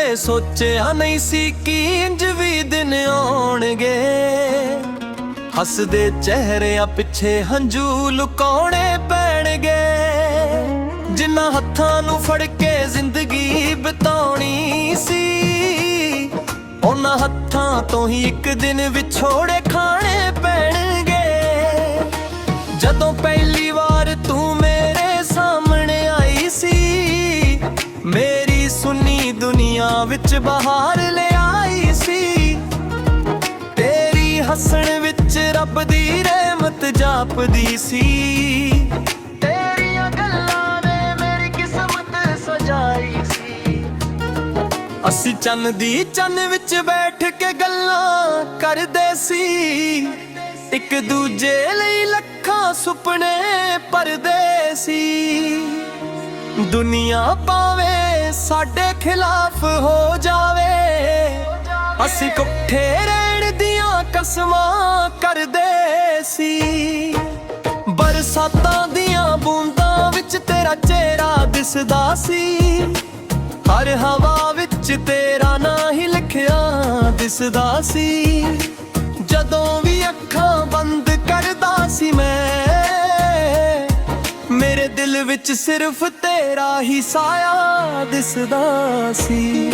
ਕਦੇ ਸੋਚਿਆ ਨਹੀਂ ਸੀ ਕਿ ਇੰਜ ਵੀ ਦਿਨ ਆਉਣਗੇ। ਹੱਸਦੇ ਚਿਹਰਿਆਂ ਪਿੱਛੇ ਹੰਝੂ ਲੁਕਾਉਣੇ ਪੈਣਗੇ। ਜਿਨ੍ਹਾਂ ਹੱਥਾਂ ਨੂੰ ਫੜ ਕੇ ਜ਼ਿੰਦਗੀ ਬਿਤਾਉਣੀ ਸੀ, ਉਹਨਾਂ ਹੱਥਾਂ ਤੋਂ ਹੀ ਇੱਕ ਦਿਨ ਵਿਛੋੜੇ ਖਾਣੇ ਪੈਣਗੇ। ਜਦੋਂ ਪਹਿਲੀ ਵਾਰ ਤੂੰ ਮੇਰੇ ਸਾਹਮਣੇ ਆਈ ਸੀ, ਮੇਰੀ ਸੁੰਨੀ ਦੁਨੀਆ ਵਿੱਚ ਬਹਾਰ ਲਿਆਈ ਸੀ। ਤੇਰੀ ਹੱਸਣ ਵਿੱਚ ਰੱਬ ਦੀ ਰਹਿਮਤ ਜਾਪਦੀ ਸੀ। ਤੇਰੀਆਂ ਗੱਲਾਂ ਨੇ ਮੇਰੀ ਕਿਸਮਤ ਸਜਾਈ ਸੀ। ਅਸੀਂ ਚੰਨ ਵਿੱਚ ਬੈਠ ਕੇ ਗੱਲਾਂ ਕਰਦੇ ਸੀ। ਇੱਕ ਦੂਜੇ ਲਈ ਲੱਖਾਂ ਸੁਪਨੇ ਭਰਦੇ ਸੀ। ਦੁਨੀਆ ਭਾਵੇਂ ਸਾਡੇ ਖਿਲਾਫ ਹੋ ਜਾਵੇ, ਅਸੀਂ ਇਕੱਠੇ ਰਹਿਣ ਦੀਆਂ ਕਸਮਾਂ ਕਰਦੇ ਸੀ। ਬਰਸਾਤਾਂ ਦੀਆਂ ਬੂੰਦਾਂ ਵਿੱਚ ਤੇਰਾ ਚਿਹਰਾ ਦਿਸਦਾ ਸੀ। ਹਰ ਹਵਾ ਵਿੱਚ ਤੇਰਾ ਨਾਂ ਹੀ ਲਿਖਿਆ ਦਿਸਦਾ ਸੀ। ਜਦੋਂ ਵੀ ਅੱਖਾਂ ਬੰਦ ਕਰਦਾ ਸੀ ਮੈਂ, ਮੇਰੇ ਦਿਲ ਵਿੱਚ ਸਿਰਫ ਤੇਰਾ ਹੀ ਸਾਇਆ ਦਿਸਦਾ ਸੀ।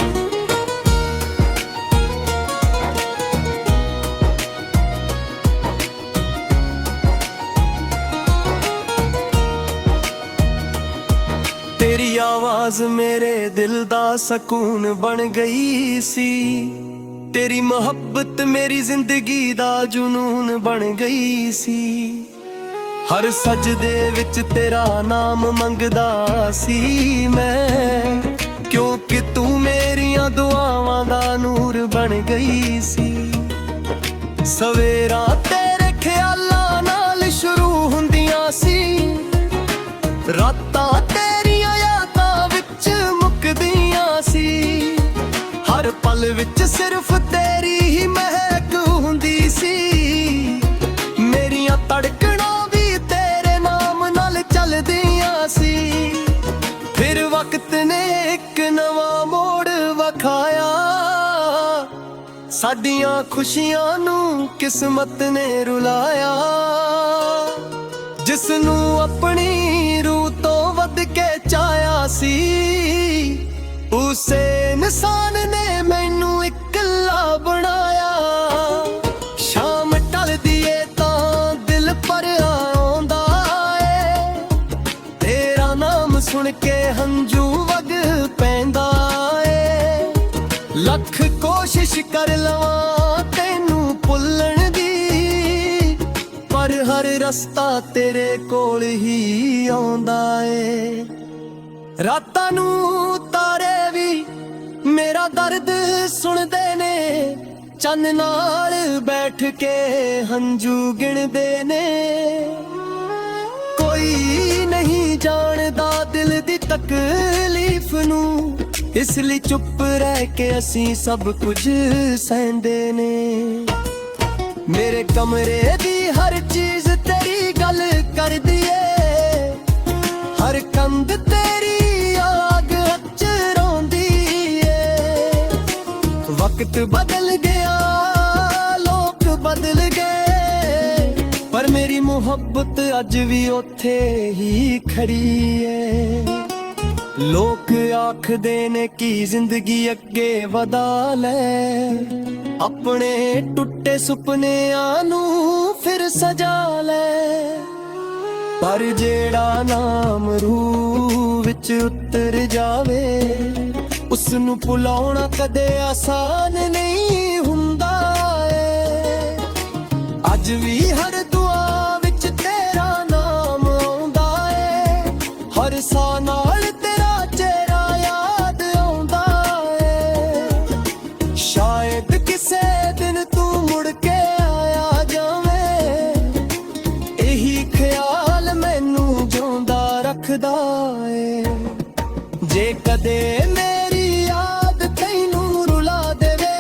ਤੇਰੀ ਆਵਾਜ਼ ਮੇਰੇ ਦਿਲ ਦਾ ਸਕੂਨ ਬਣ ਗਈ ਸੀ। ਤੇਰੀ ਮੁਹੱਬਤ ਮੇਰੀ ਜ਼ਿੰਦਗੀ ਦਾ ਜਨੂਨ ਬਣ ਗਈ ਸੀ। ਹਰ ਸਜਦੇ ਵਿੱਚ ਤੇਰਾ ਨਾਮ ਮੰਗਦਾ ਸੀ ਮੈਂ, ਕਿਉਂਕਿ ਤੂੰ ਮੇਰੀਆਂ ਦੁਆਵਾਂ ਦਾ ਨੂਰ ਬਣ ਗਈ ਸੀ। ਸਵੇਰਾਂ ਤੇਰੇ ਖਿਆਲਾਂ ਨਾਲ ਸ਼ੁਰੂ ਹੁੰਦੀਆਂ ਸੀ, ਰਾਤਾਂ ਤੇਰੀਆਂ ਯਾਦਾਂ ਵਿੱਚ ਮੁੱਕਦੀਆਂ ਸੀ। ਹਰ ਪਲ ਵਿੱਚ ਸਿਰਫ ਤੇਰੀ ਹੀ ਮਹਿਕ ਹੁੰਦੀ ਸੀ। ਮੇਰੀਆਂ ਧੜਕਣਾਂ ਵੀ ਤੇਰੇ ਨਾਮ ਨਾਲ ਚੱਲਦੀਆਂ ਸੀ। ਫਿਰ ਵਕਤ ਨੇ ਇੱਕ ਨਵਾਂ ਮੋੜ ਵਿਖਾਇਆ, ਸਾਡੀਆਂ ਖੁਸ਼ੀਆਂ ਨੂੰ ਕਿਸਮਤ ਨੇ ਰੁਲਾਇਆ। ਜਿਸ ਨੂੰ ਆਪਣੀ ਰੂਹ ਤੋਂ ਵੱਧ ਕੇ ਚਾਹਿਆ ਸੀ, ਉਸੇ ਇਨਸਾਨ ਨੇ ਮੈਨੂੰ ਇਕੱਲਾ ਬਣਾਇਆ। ਸ਼ਾਮ ਢਲਦੀ ਏ ਤਾਂ ਦਿਲ ਭਰ ਆਉਂਦਾ ਏ, ਤੇਰਾ ਨਾਮ ਸੁਣ ਕੇ ਹੰਝੂ ਵਗ ਪੈਂਦਾ ਏ। ਲੱਖ ਕੋਸ਼ਿਸ਼ ਕਰ ਲਵਾਂ ਤੈਨੂੰ ਭੁੱਲਣ ਦੀ, ਪਰ ਹਰ ਰਸਤਾ ਤੇਰੇ ਕੋਲ ਹੀ ਆਉਂਦਾ ਏ। ਰਾਤਾਂ ਨੂੰ ਤਾਰੇ ਵੀ ਮੇਰਾ ਦਰਦ ਸੁਣਦੇ ਨੇ, ਚੰਨ ਨਾਲ ਬੈਠ ਕੇ ਹੰਝੂ ਗਿਣਦੇ ਨੇ। ਕੋਈ ਨਹੀਂ ਜਾਣਦਾ ਦਿਲ ਦੀ ਤਕਲੀਫ ਨੂੰ, ਇਸ ਲਈ ਚੁੱਪ ਰਹਿ ਕੇ ਅਸੀਂ ਸਭ ਕੁਝ ਸਹਿੰਦੇ ਨੇ। ਮੇਰੇ ਕਮਰੇ ਦੀ ਹਰ ਚੀਜ਼ ਤੇਰੀ ਗੱਲ ਕਰਦੀ ਏ, ਹਰ ਕੰਧ ਤੇਰੀ ਆਗ ਵਿੱਚ ਰੋਂਦੀ ਏ। ਵਕਤ ਬਦਲ ਗਿਆ, ਲੋਕ ਬਦਲ ਗਏ, ਪਰ ਮੇਰੀ ਮੁਹੱਬਤ ਅੱਜ ਵੀ ਉੱਥੇ ਹੀ ਖੜੀ ਏ। ਲੋਕ ਆਖਦੇ ਨੇ ਕਿ ਜ਼ਿੰਦਗੀ ਅੱਗੇ ਵਧਾ ਲੈ, ਆਪਣੇ ਟੁੱਟੇ ਸੁਪਨਿਆਂ ਨੂੰ ਫਿਰ ਸਜਾ ਲੈ। ਪਰ ਜਿਹੜਾ ਨਾਮ ਰੂਹ ਵਿੱਚ ਉਤਰ ਜਾਵੇ, ਉਸ ਨੂੰ ਭੁਲਾਉਣਾ ਕਦੇ ਆਸਾਨ ਨਹੀਂ ਹੁੰਦਾ ਏ। ਅੱਜ ਵੀ ਹਰ ਦੁਆ ਵਿੱਚ ਤੇਰਾ ਨਾਮ ਆਉਂਦਾ ਏ, ਹਰ ਸਾਹ ਨਾਲ ਤੇਰਾ ਚਿਹਰਾ ਯਾਦ ਆਉਂਦਾ ਏ। ਸ਼ਾਇਦ ਕਿਸੇ ਦਿਨ ਤੂੰ ਮੁੜ ਕੇ ਆਇਆ ਜਾਵੇਂ, ਇਹੀ ਖਿਆਲ ਮੈਨੂੰ ਜਿਉਂਦਾ ਰੱਖਦਾ ਏ। ਜੇ ਕਦੇ ਮੇਰੀ ਯਾਦ ਤੈਨੂੰ ਰੁਲਾ ਦੇਵੇ,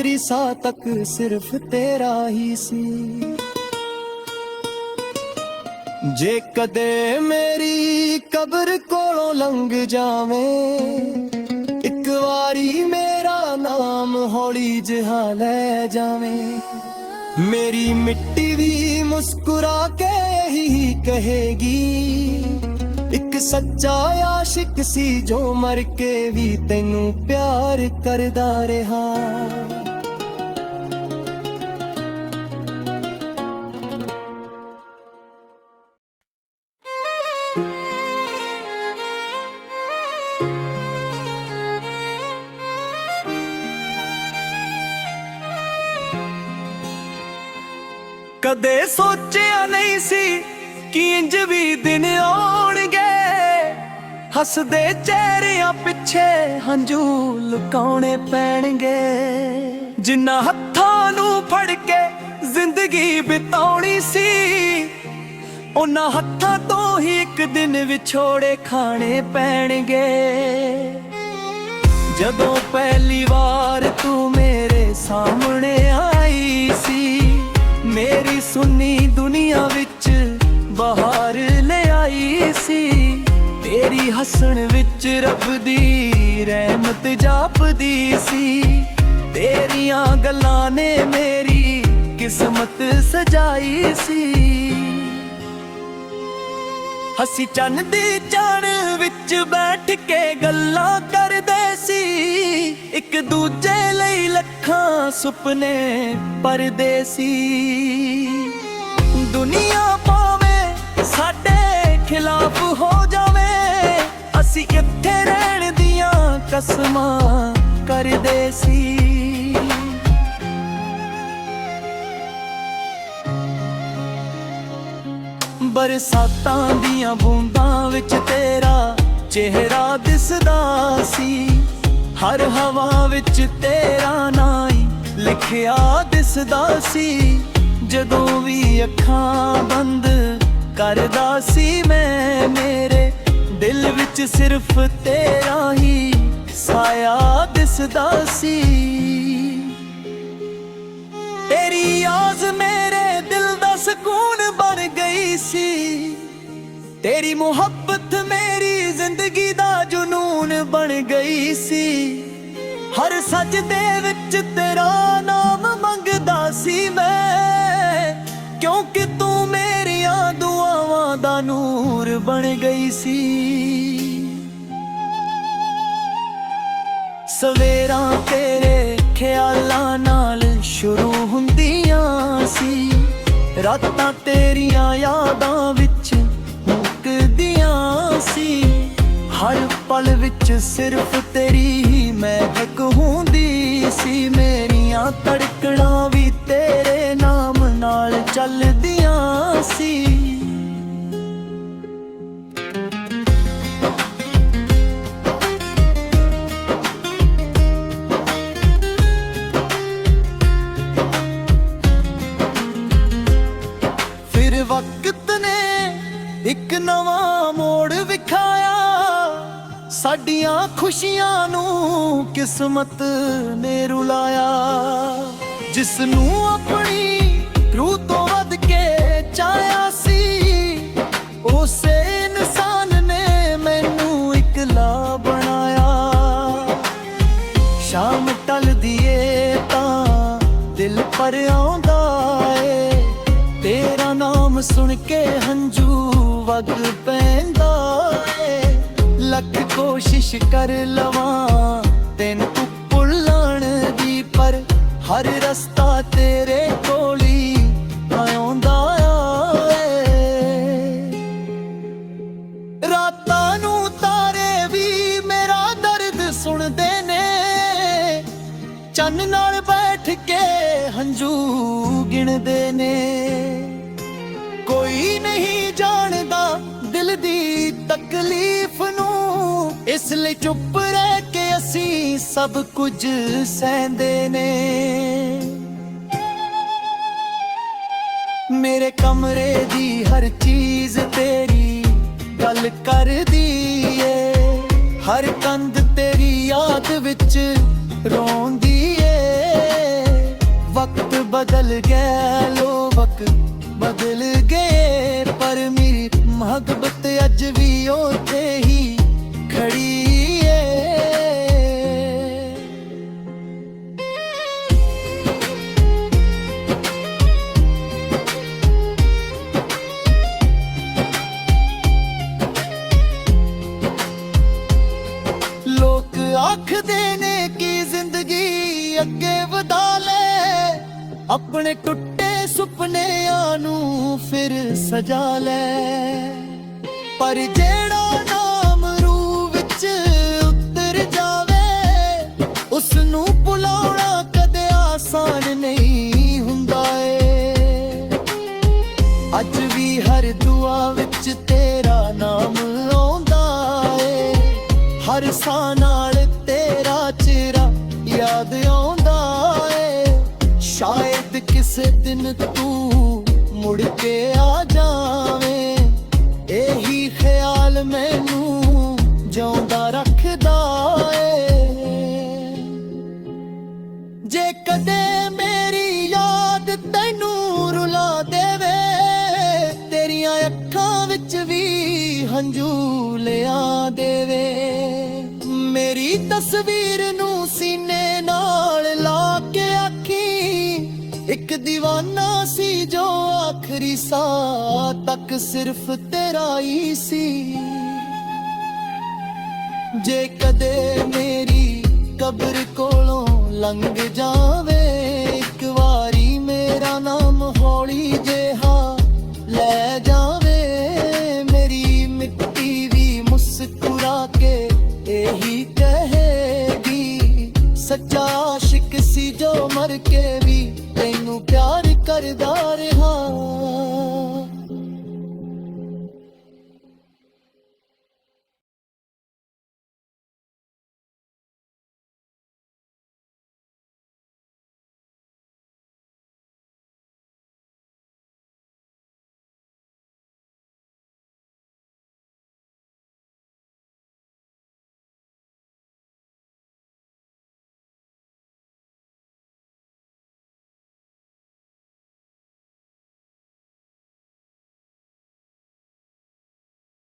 ਆਖਰੀ ਸਾਹ ਤੱਕ ਸਿਰਫ ਤੇਰਾ ਹੀ ਸੀ। ਜੇ ਕਦੇ ਮੇਰੀ ਕਬਰ ਕੋਲੋਂ ਲੰਘ ਜਾਵੇਂ, ਇੱਕ ਵਾਰੀ ਮੇਰਾ ਨਾਮ ਹੌਲੀ ਜਿਹਾ ਲੈ ਜਾਵੇਂ। ਮੇਰੀ ਮਿੱਟੀ ਵੀ ਮੁਸਕਰਾ ਕੇ ਇਹੀ ਕਹੇਗੀ, ਇੱਕ ਸੱਚਾ ਆਸ਼ਿਕ ਸੀ ਜੋ ਮਰ ਕੇ ਵੀ ਤੈਨੂੰ ਪਿਆਰ ਕਰਦਾ ਰਿਹਾ। ਕਦੇ ਸੋਚਿਆ ਨਹੀਂ ਸੀ ਕਿ ਇੰਜ ਵੀ ਦਿਨ ਆਉਣਗੇ, ਹੱਸਦੇ ਚਿਹਰਿਆਂ ਪਿੱਛੇ ਹੰਝੂ ਲੁਕਾਉਣੇ ਪੈਣਗੇ। ਜਿਨ੍ਹਾਂ ਹੱਥਾਂ ਨੂੰ ਫੜ ਕੇ ਜ਼ਿੰਦਗੀ ਬਿਤਾਉਣੀ ਸੀ, ਉਹਨਾਂ ਹੱਥਾਂ ਤੋਂ ਹੀ ਇੱਕ ਦਿਨ ਵਿਛੋੜੇ ਖਾਣੇ ਪੈਣਗੇ। ਜਦੋਂ ਪਹਿਲੀ ਵਾਰ ਤੂੰ ਮੇਰੇ ਸਾਹਮਣੇ ਆਈ ਸੀ, ਮੇਰੀ ਸੁੰਨੀ ਦੁਨੀਆ ਵਿੱਚ ਬਹਾਰ ਲਿਆਈ ਸੀ। ਤੇਰੀ ਹੱਸਣ ਵਿੱਚ ਰੱਬ ਦੀ ਰਹਿਮਤ ਜਾਪਦੀ ਸੀ, ਤੇਰੀਆਂ ਗੱਲਾਂ ਨੇ ਮੇਰੀ ਕਿਸਮਤ ਸਜਾਈ ਸੀ। ਅਸੀਂ ਚੰਨ ਦੀ ਚਾਣ ਵਿੱਚ ਬੈਠ ਕੇ ਗੱਲਾਂ ਕਰਦੇ ਸੀ, ਇੱਕ ਦੂਜੇ ਲਈ ਲੱਖਾਂ ਸੁਪਨੇ ਪਰਦੇਸੀ। ਦੁਨੀਆ ਭਾਵੇਂ ਸਾਡੇ ਖਿਲਾਫ ਹੋ ਜਾਵੇ, ਅਸੀਂ ਇੱਥੇ ਰਹਿਣ ਦੀਆਂ ਕਸਮਾਂ ਕਰਦੇ ਸੀ। ਬਰਸਾਤਾਂ ਦੀਆਂ ਬੂੰਦਾਂ ਵਿੱਚ ਤੇਰਾ ਚਿਹਰਾ ਦਿਸਦਾ ਸੀ, ਹਰ ਹਵਾ ਵਿੱਚ ਤੇਰਾ ਨਾਂ ਹੀ ਲਿਖਿਆ ਦਿਸਦਾ ਸੀ। ਜਦੋਂ ਵੀ ਅੱਖਾਂ ਬੰਦ ਕਰਦਾ ਸੀ ਮੈਂ, ਮੇਰੇ ਦਿਲ ਵਿੱਚ ਸਿਰਫ ਤੇਰਾ ਹੀ ਸਾਇਆ ਦਿਸਦਾ ਸੀ। ਤੇਰੀ ਆਜ਼ ਮੇਰੇ ਦਿਲ ਦਾ ਸਕੂਨ ਬਣ ਗਈ ਸੀ, ਤੇਰੀ ਮੁਹੱਬਤ ਮੇਰੀ ਜ਼ਿੰਦਗੀ ਦਾ ਜਨੂਨ ਬਣ ਗਈ ਸੀ। ਹਰ ਸਜਦੇ ਵਿੱਚ ਤੇਰਾ ਨਾਮ ਮੰਗਦਾ ਸੀ ਮੈਂ, ਕਿਉਂਕਿ ਤੂੰ ਮੇਰੀਆਂ ਦੁਆਵਾਂ ਦਾ ਨੂਰ ਬਣ ਗਈ ਸੀ। ਸਵੇਰਾਂ ਤੇਰੇ ਖਿਆਲਾਂ ਨਾਲ ਸ਼ੁਰੂ ਹੁੰਦੀਆਂ ਸੀ, ਰਾਤਾਂ ਤੇਰੀਆਂ ਯਾਦਾਂ ਵਿੱਚ ਮੁੱਕਦੀਆਂ ਸੀ। ਹਰ ਪਲ ਵਿੱਚ ਸਿਰਫ ਤੇਰੀ ਹੀ ਮਹਿਕ ਹੁੰਦੀ ਸੀ, ਮੇਰੀਆਂ ਧੜਕਣਾਂ ਵੀ ਤੇਰੇ ਨਾਮ ਨਾਲ ਚੱਲਦੀਆਂ ਸੀ। ਫਿਰ ਵਕਤ ਨੇ ਇੱਕ ਨਵਾਂ ਮੋੜ ਵਿਖਾਇਆ, ਸਾਡੀਆਂ ਖੁਸ਼ੀਆਂ ਨੂੰ ਕਿਸਮਤ ਨੇ ਰੁਲਾਇਆ। ਜਿਸ ਨੂੰ ਆਪਣੀ ਰੂਹ ਤੋਂ ਵੱਧ ਕੇ ਚਾਹਿਆ ਸੀ, ਉਸੇ ਇਨਸਾਨ ਨੇ ਮੈਨੂੰ ਇਕਲਾ ਬਣਾਇਆ। ਸ਼ਾਮ ਢਲਦੀ ਏ ਤਾਂ ਦਿਲ ਭਰ ਆਉਂਦਾ ਏ, ਤੇਰਾ ਨਾਮ ਸੁਣ ਕੇ ਹੰਝੂ ਵਗ ਪੈਂਦਾ ਏ। ਲੱਖ ਕੋਸ਼ਿਸ਼ ਕਰ ਲਵਾਂ ਤੈਨੂੰ ਭੁੱਲਣ ਦੀ, ਪਰ ਹਰ ਰਸਤਾ ਤੇਰੇ ਕੋਲ ਹੀ ਆਉਂਦਾ ਏ। ਰਾਤਾਂ ਨੂੰ ਤਾਰੇ ਵੀ ਮੇਰਾ ਦਰਦ ਸੁਣਦੇ ਨੇ, ਚੰਨ ਨਾਲ ਬੈਠ ਕੇ ਹੰਝੂ ਗਿਣਦੇ ਨੇ। ਕੋਈ ਨਹੀਂ ਜਾਣਦਾ ਦਿਲ ਦੀ ਤਕਲੀਫ ਨੂੰ, ਇਸ ਲਈ ਚੁੱਪ ਰਹਿ ਕੇ ਅਸੀਂ ਸਭ ਕੁਝ ਸਹਿੰਦੇ ਨੇ। ਮੇਰੇ ਕਮਰੇ ਦੀ ਹਰ ਚੀਜ਼ ਤੇਰੀ ਗੱਲ ਕਰਦੀ ਏ, ਹਰ ਕੰਧ ਤੇਰੀ ਯਾਦ ਵਿੱਚ ਰੋਂਦੀ ਏ। बदल गए लोग बदल गए, पर मेरी मोहब्बत अज भी ओथे ही खड़ी है। लोग आखदे ने कि जिंदगी अगे वधा ले, अपने टुटे सुपनिਆਂ ਨੂੰ ਫਿਰ ਸਜਾ ਲੈ। ਪਰ ਜਿਹੜਾ ਨਾਮ ਰੂਹ ਵਿੱਚ ਉਤਰ ਜਾਵੇ, ਉਸ ਨੂੰ ਭੁਲਾਉਣਾ ਕਦੇ ਆਸਾਨ ਨਹੀਂ ਹੁੰਦਾ ਏ। ਅੱਜ ਵੀ ਹਰ ਦੁਆ ਵਿੱਚ ਤੇਰਾ ਨਾਮ ਆਉਂਦਾ ਏ, ਹਰ ਸਾਹ ਨਾਲ ਤੇਰਾ ਚਿਹਰਾ ਯਾਦ ਆਉਂਦਾ ਏ। ਸ਼ਾਇਦ ਕਿਸੇ ਦਿਨ ਤੂੰ ਮੁੜ ਕੇ ਆ ਜਾਵੇਂ, ਇਹੀ ਖਿਆਲ ਮੈਨੂੰ ਜਿਉਂਦਾ ਰੱਖਦਾ ਏ। ਜੇ ਕਦੇ ਮੇਰੀ ਯਾਦ ਤੈਨੂੰ ਰੁਲਾ ਦੇਵੇ, ਤੇਰੀਆਂ ਅੱਖਾਂ ਵਿੱਚ ਵੀ ਹੰਝੂ ਲਿਆ ਦੇਵੇ। ਮੇਰੀ ਤਸਵੀਰ ਨੂੰ ਸੀਨੇ ਨਾਲ ਲਾ ਕੇ ਆਖੀ, ਇੱਕ दीवाना सी जो आखिरी साह तक सिर्फ तेरा ही सी। जे कदे मेरी कब्र कोलों लंघ जावे, एक वारी मेरा नाम हौली जेहा ले जावे। मेरी मिट्टी भी मुस्कुरा के यही कहेगी, सच्चा आशिक सी जो मर के